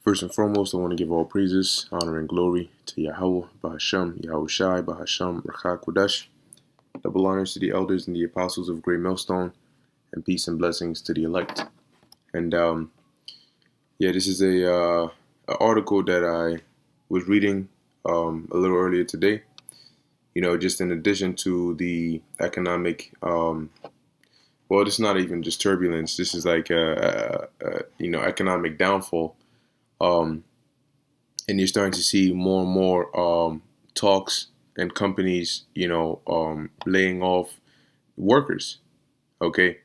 First and foremost, I want to give all praises, honor, and glory to Yahweh, Bahasham, Yahushai, Bahasham, Rachak Kodesh. Double honors to the elders and the apostles of Great Millstone, and peace and blessings to the elect. And this is a article that I was reading a little earlier today. You know, just in addition to the economic, it's not even just turbulence. This is like economic downfall. And you're starting to see more and more talks and companies, laying off workers. Okay.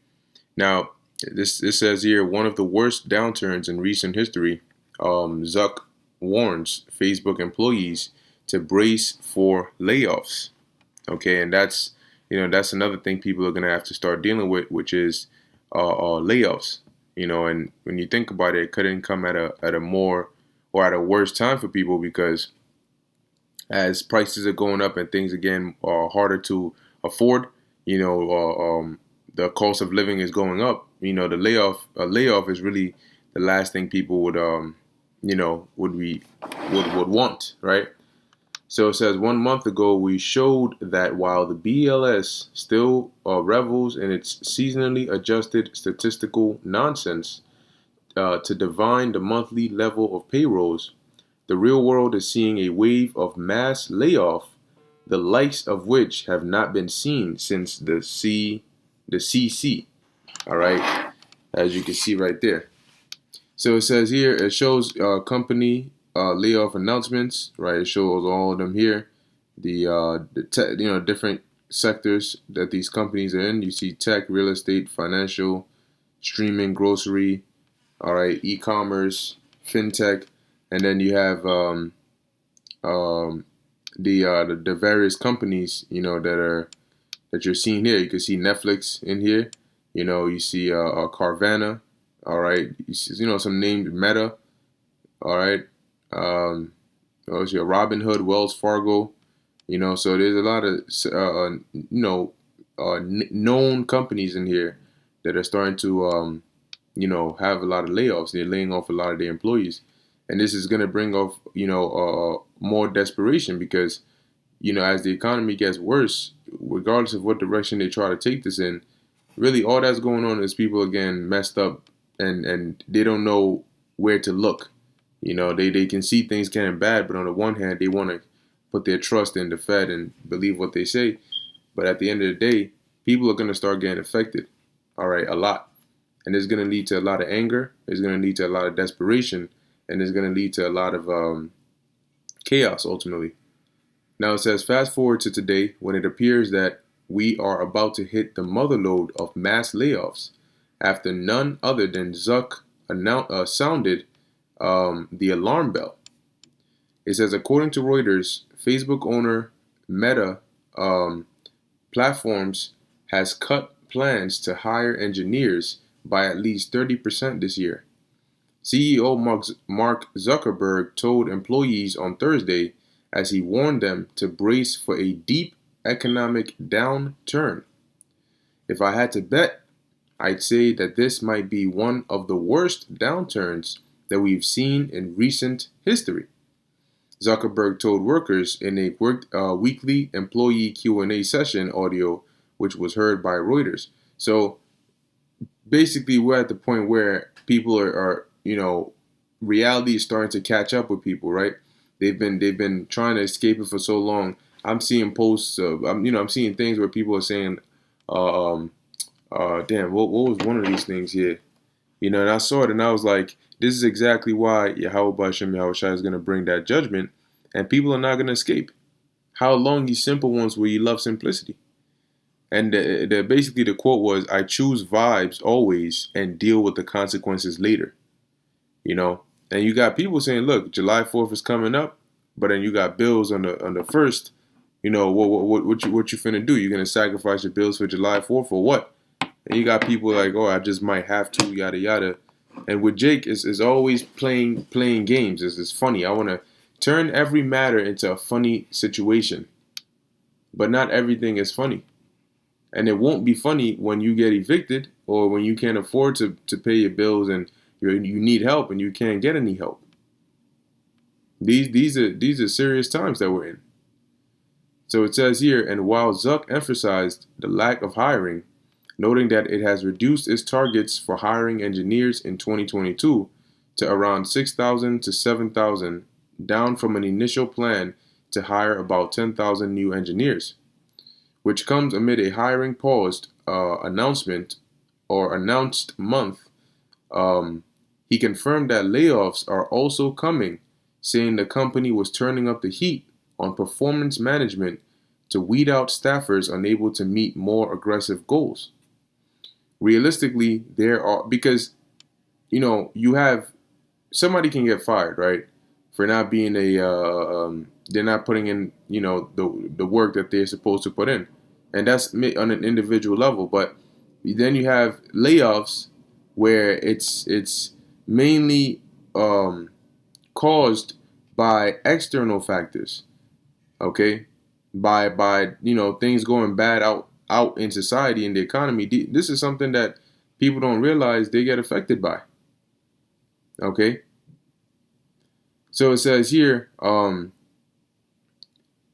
Now, this says here, one of the worst downturns in recent history. Zuck warns Facebook employees to brace for layoffs. Okay, and that's another thing people are gonna have to start dealing with, which is layoffs. And when you think about it, it couldn't come at a more or at a worse time for people, because as prices are going up and things again are harder to afford, the cost of living is going up. The layoff is really the last thing people would would want, right? So it says 1 month ago, we showed that while the BLS still revels in its seasonally adjusted statistical nonsense to divine the monthly level of payrolls, the real world is seeing a wave of mass layoff, the likes of which have not been seen since the CC. All right, as you can see right there. So it says here, it shows company layoff announcements, right? It shows all of them here. Different sectors that these companies are in. You see tech, real estate, financial, streaming, grocery, all right, e-commerce, fintech, and then you have the various companies, that you're seeing here. You can see Netflix in here. You see Carvana. All right, you see, some named Meta. All right, obviously Robinhood, Wells Fargo. So there's a lot of known companies in here that are starting to have a lot of layoffs. They're laying off a lot of their employees, and this is going to bring off more desperation, because as the economy gets worse, regardless of what direction they try to take this in, really all that's going on is people again messed up, and they don't know where to look. They can see things getting bad, but on the one hand, they want to put their trust in the Fed and believe what they say. But at the end of the day, people are going to start getting affected, all right, a lot. And it's going to lead to a lot of anger. It's going to lead to a lot of desperation. And it's going to lead to a lot of chaos, ultimately. Now it says, fast forward to today, when it appears that we are about to hit the motherlode of mass layoffs, after none other than Zuck sounded the alarm bell. It says, according to Reuters, Facebook owner Meta Platforms has cut plans to hire engineers by at least 30% this year. CEO Mark Zuckerberg told employees on Thursday as he warned them to brace for a deep economic downturn. If I had to bet, I'd say that this might be one of the worst downturns that we've seen in recent history, Zuckerberg told workers in a weekly employee Q&A session audio, which was heard by Reuters. So basically, we're at the point where people are reality is starting to catch up with people, right? They've been trying to escape it for so long. I'm seeing posts of, I'm seeing things where people are saying, damn, what was one of these things here? And I saw it and I was like, this is exactly why Yahweh Bashem Yahushai is going to bring that judgment, and people are not going to escape. How long, you simple ones, will you love simplicity? And basically the quote was, I choose vibes always and deal with the consequences later. And you got people saying, look, July 4th is coming up, but then you got bills on the 1st. What you finna do? You're going to sacrifice your bills for July 4th or what? And you got people like, oh, I just might have to, yada, yada. And with Jake, is always playing games. It's funny. I want to turn every matter into a funny situation. But not everything is funny. And it won't be funny when you get evicted or when you can't afford to pay your bills and you need help and you can't get any help. These are serious times that we're in. So it says here, and while Zuck emphasized the lack of hiring, noting that it has reduced its targets for hiring engineers in 2022 to around 6,000 to 7,000, down from an initial plan to hire about 10,000 new engineers, which comes amid a hiring paused announcement or announced month. Um, he confirmed that layoffs are also coming, saying the company was turning up the heat on performance management to weed out staffers unable to meet more aggressive goals. Realistically, there are, because you have somebody can get fired, right, for not being they're not putting in the work that they're supposed to put in, and that's on an individual level. But then you have layoffs where it's mainly um, caused by external factors, okay, by things going bad out in society in the economy. This is something that people don't realize they get affected by, okay. So it says here,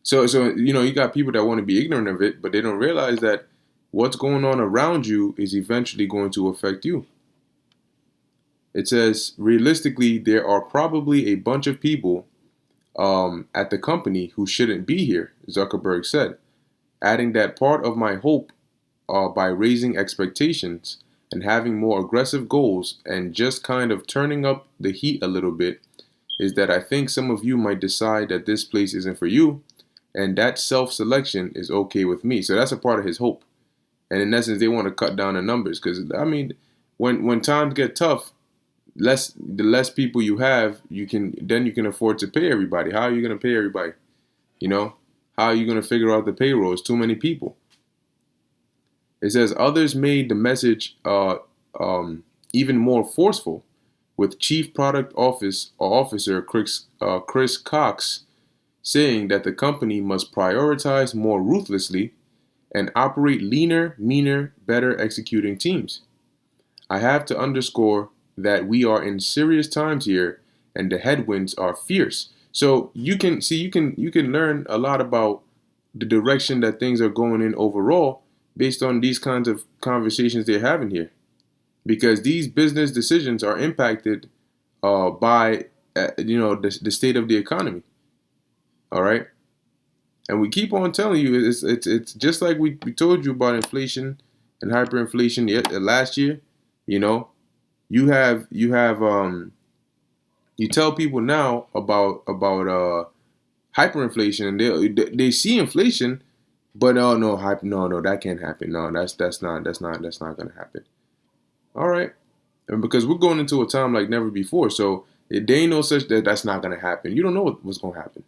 so you got people that want to be ignorant of it, but they don't realize that what's going on around you is eventually going to affect you. It says realistically, there are probably a bunch of people at the company who shouldn't be here, Zuckerberg said, adding that part of my hope by raising expectations and having more aggressive goals and just kind of turning up the heat a little bit is that I think some of you might decide that this place isn't for you, and that self-selection is okay with me. So that's a part of his hope. And in essence, they want to cut down the numbers because I mean, when times get tough, the less people you have, you can afford to pay everybody. How are you going to pay everybody? You know, how are you going to figure out the payroll? It's too many people. It says others made the message even more forceful, with Chief Product Officer Chris Cox saying that the company must prioritize more ruthlessly and operate leaner, meaner, better executing teams. I have to underscore that we are in serious times here and the headwinds are fierce. So you can learn a lot about the direction that things are going in overall based on these kinds of conversations they're having here. Because these business decisions are impacted by the state of the economy. All right, and we keep on telling you it's just like we told you about inflation and hyperinflation last year. You know, you tell people now about hyperinflation, and they see inflation, but oh no, no, that can't happen. No, that's not gonna happen. All right, and because we're going into a time like never before, so there ain't no such that's not gonna happen. You don't know what's gonna happen.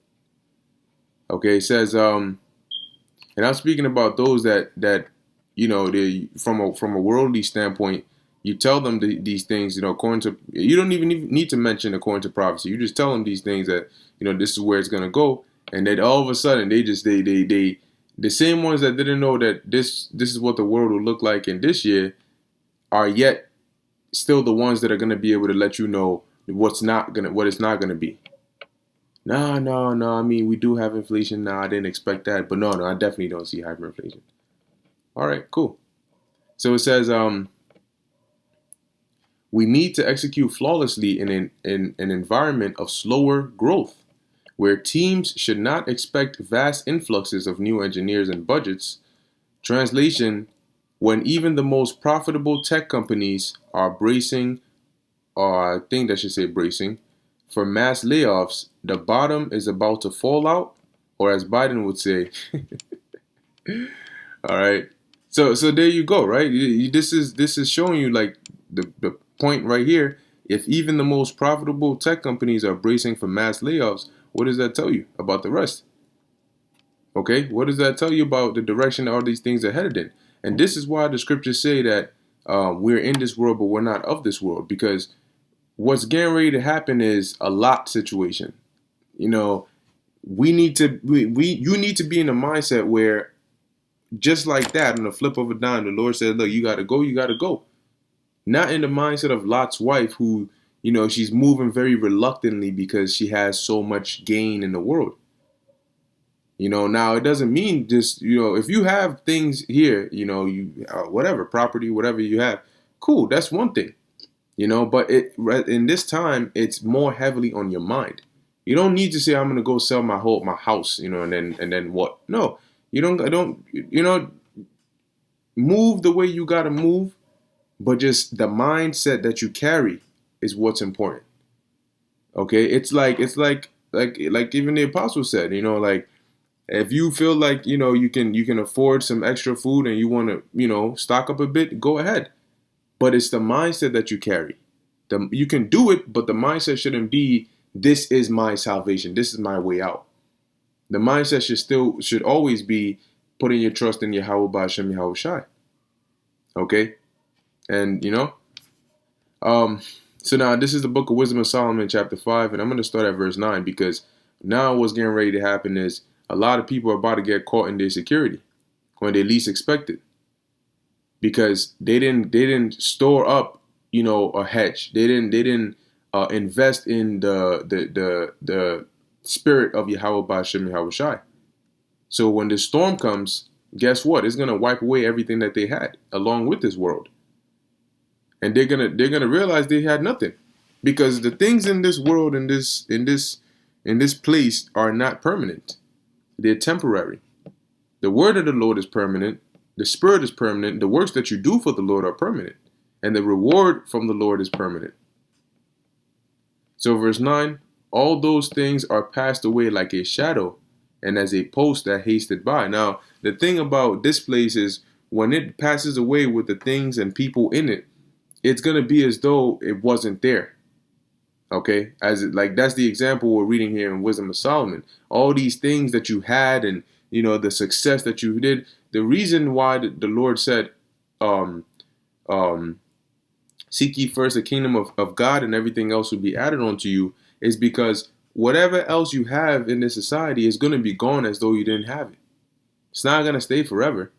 Okay, it says and I'm speaking about those that they from a worldly standpoint. You tell them these things, according to, you don't even need to mention according to prophecy. You just tell them these things that this is where it's gonna go, and then all of a sudden they the same ones that didn't know that this is what the world will look like in this year are yet still the ones that are gonna be able to let you know what it's not gonna be. No, no, no. I mean, we do have inflation now. I didn't expect that, but no, no, I definitely don't see hyperinflation. All right, cool. So it says, we need to execute flawlessly in an environment of slower growth, where teams should not expect vast influxes of new engineers and budgets. Translation: when even the most profitable tech companies are bracing, or I think that should say bracing, for mass layoffs, the bottom is about to fall out, or as Biden would say, all right. So there you go, right? This is showing you like the point right here. If even the most profitable tech companies are bracing for mass layoffs, what does that tell you about the rest? Okay, what does that tell you about the direction all these things are headed in? And this is why the scriptures say that we're in this world, but we're not of this world, because what's getting ready to happen is a lot situation. You know, you need to be in a mindset where just like that, on the flip of a dime, the Lord said, look, you gotta go, you gotta go. Not in the mindset of Lot's wife, who, she's moving very reluctantly because she has so much gain in the world. Now it doesn't mean just, if you have things here, you whatever property, whatever you have, cool, that's one thing. But in this time, it's more heavily on your mind. You don't need to say, I'm gonna go sell my house, and then what? No, I don't, move the way you gotta move, but just the mindset that you carry is what's important. Okay, it's like even the apostle said, like, if you feel like, you can afford some extra food and you want to, stock up a bit, go ahead. But it's the mindset that you carry. You can do it, but the mindset shouldn't be, this is my salvation, this is my way out. The mindset should always be putting your trust in Yahweh Ba'Shem Yahweh Shai. Okay? And so now this is the book of Wisdom of Solomon, chapter 5, and I'm gonna start at verse 9, because now what's getting ready to happen is a lot of people are about to get caught in their security when they least expect it, because they didn't store up, a hedge. They didn't invest in the spirit of Yahweh Ba'Shem Yahweh Shai. So when the storm comes, guess what? It's gonna wipe away everything that they had along with this world, and they're gonna realize they had nothing, because the things in this world, in this place, are not permanent. They're temporary. The word of the Lord is permanent. The spirit is permanent. The works that you do for the Lord are permanent. And the reward from the Lord is permanent. So verse 9, all those things are passed away like a shadow, and as a post that hasted by. Now, the thing about this place is, when it passes away with the things and people in it, it's going to be as though it wasn't there. Okay, like that's the example we're reading here in Wisdom of Solomon. All these things that you had, and the success that you did. The reason why the Lord said, um, um, "Seek ye first the kingdom of God, and everything else will be added unto you," is because whatever else you have in this society is going to be gone as though you didn't have it. It's not going to stay forever.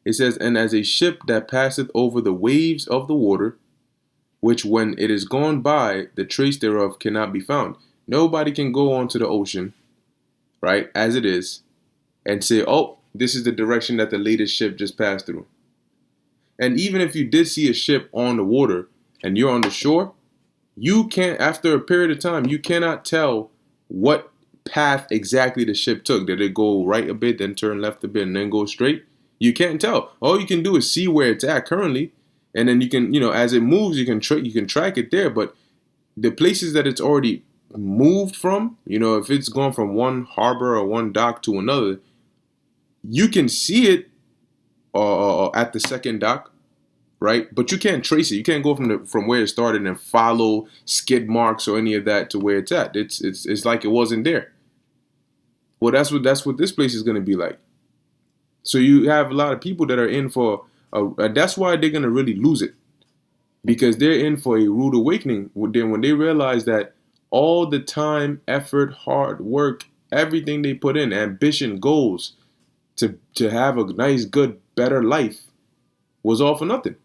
It says, "And as a ship that passeth over the waves of the water, which when it is gone by, the trace thereof cannot be found." Nobody can go onto the ocean, right, as it is, and say, oh, this is the direction that the latest ship just passed through. And even if you did see a ship on the water and you're on the shore, you can't, after a period of time, you cannot tell what path exactly the ship took. Did it go right a bit, then turn left a bit, and then go straight? You can't tell. All you can do is see where it's at currently, and then you can, as it moves, you can track it there. But the places that it's already moved from, if it's gone from one harbor or one dock to another, you can see it at the second dock, right? But you can't trace it. You can't go from where it started and follow skid marks or any of that to where it's at. It's like it wasn't there. Well, that's what this place is going to be like. So you have a lot of people that are in for that's why they're going to really lose it, because they're in for a rude awakening when they realize that all the time, effort, hard work, everything they put in, ambition, goals to have a nice, good, better life was all for nothing.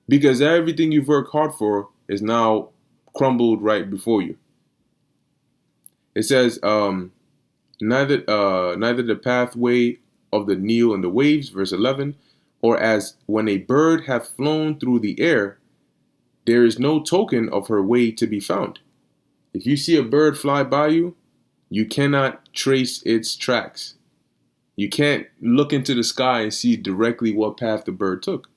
Because everything you've worked hard for is now crumbled right before you. It says, neither the pathway of the Nile and the waves, verse 11, or as when a bird hath flown through the air, there is no token of her way to be found. If you see a bird fly by you, you cannot trace its tracks. You can't look into the sky and see directly what path the bird took.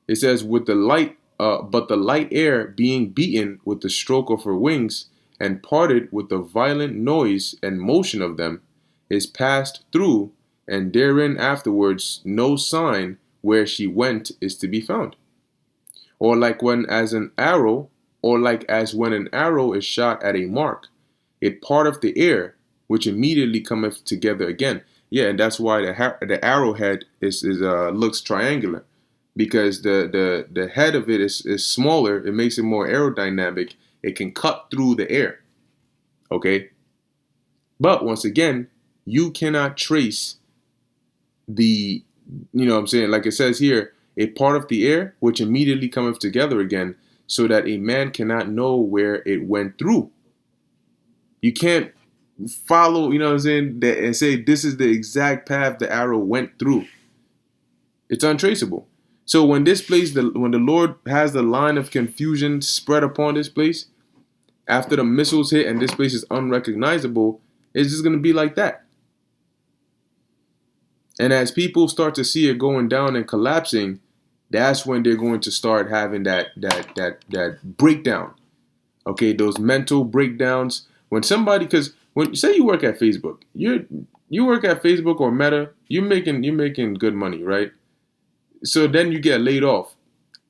It says, with the light, but the light air being beaten with the stroke of her wings, and parted with the violent noise and motion of them, is passed through, and therein afterwards no sign where she went is to be found. Or like as when an arrow is shot at a mark, it parteth the air, which immediately cometh together again. Yeah, and that's why the arrowhead is looks triangular, because the head of it is smaller. It makes it more aerodynamic. It can cut through the air. Okay, but once again, you cannot trace the, what I'm saying, like it says here, a part of the air, which immediately cometh together again, so that a man cannot know where it went through. You can't follow, you know what I'm saying, and say this is the exact path the arrow went through. It's untraceable. So when this place, when the Lord has the line of confusion spread upon this place, after the missiles hit and this place is unrecognizable, it's just going to be like that. And as people start to see it going down and collapsing, that's when they're going to start having that breakdown. Okay, those mental breakdowns. When somebody, because when say you work at Facebook, you work at Facebook or Meta, you're making good money, right? So then you get laid off.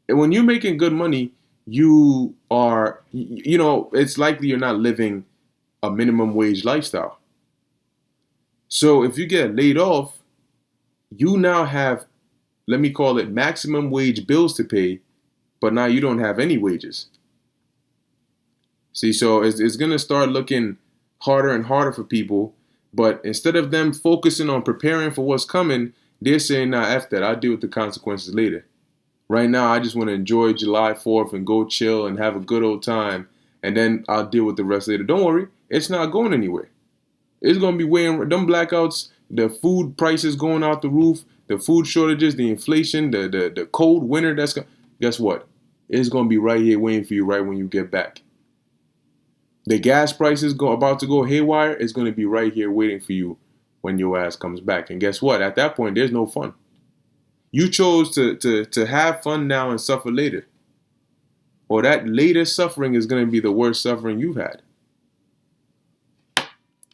And when you're making good money, you are, it's likely you're not living a minimum wage lifestyle. So if you get laid off, you now have, let me call it, maximum wage bills to pay, but now you don't have any wages. See, so it's going to start looking harder and harder for people. But instead of them focusing on preparing for what's coming, they're saying, nah, F that, I'll deal with the consequences later. Right now, I just want to enjoy July 4th and go chill and have a good old time. And then I'll deal with the rest later. Don't worry, it's not going anywhere. It's going to be weighing them blackouts, the food prices going out the roof, the food shortages, the inflation, the cold winter. Guess what? It's going to be right here waiting for you right when you get back. The gas prices about to go haywire. It's going to be right here waiting for you when your ass comes back. And guess what? At that point, there's no fun. You chose to have fun now and suffer later. Or that later suffering is going to be the worst suffering you've had.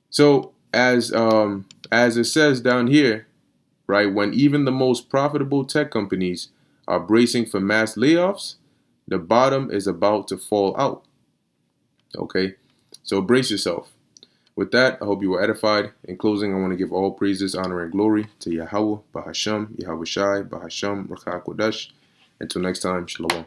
So as it says down here, right, when even the most profitable tech companies are bracing for mass layoffs, the bottom is about to fall out. Okay, so brace yourself. With that, I hope you were edified. In closing, I want to give all praises, honor, and glory to Yahweh, Bahasham, Yahweh Shai, Bahasham, Rakha Kodesh. Until next time, Shalom.